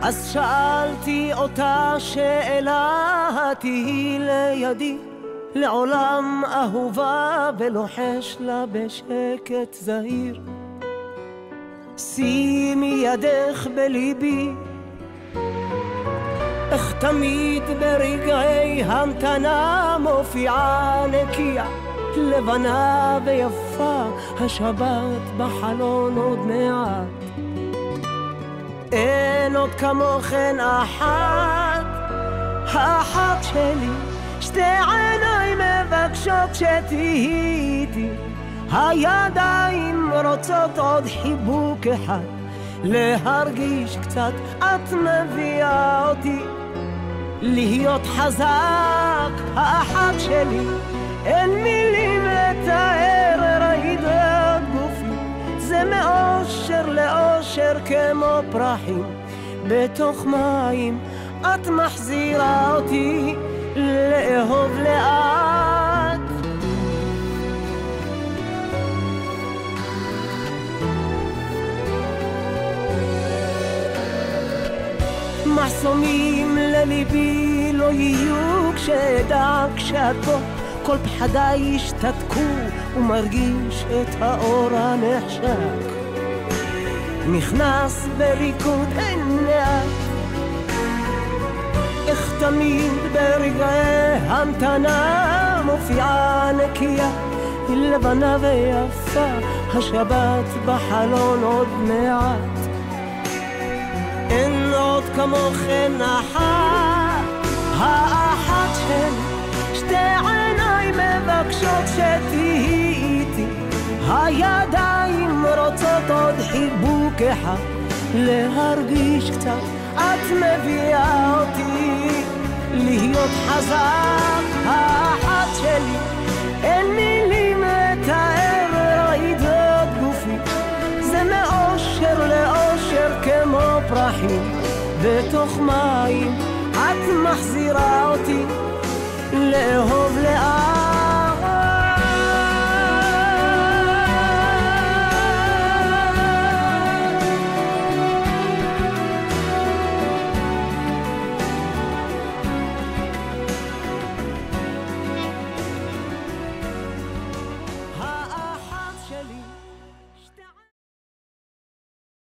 אז שאלתי אותה שאלה, תהי לידי לעולם אהובה, ולוחש לה בשקט זהיר, שימי ידך בליבי. איך תמיד ברגעי המתנה מופיעה נקייה, לבנה ויפה, השבת בחלון עוד מעט. אין עוד כמוכן אחת, האחת שלי, שתי עיניים מבקשות שתהיי איתי, הידיים רוצות עוד חיבוק אחד, להרגיש קצת את מביאה אותי, להיות חזק, האחת שלי, אין מילים לתאר רעידות גופי, זה מאושר לאושר כמו פרחים בתוך מים, את מחזירה אותי לאהוב לאט. מחסומים לליבי לא יהיו כשאדע כשאת פה, כל פחדיי ישתתקו ומרגיש את האור הנחשק, נכנס בריקוד עיניה. איך תמיד ברגעי המתנה מופיעה נקייה, לבנה ויפה, השבת בחלון עוד מעט. אין עוד כמוכן אחת, האחת שלי, שתי עיניים מבקשות שתהיי איתי, הידיים רוצות עוד חיבוק אחד, להרגיש קצת את מביאה אותי, להיות חזק, האחת שלי, אין מילים לתאר רעידות גופי, זה מאושר לאושר כמו פרחים בתוך מים, את מחזירה אותי לאהוב לאט.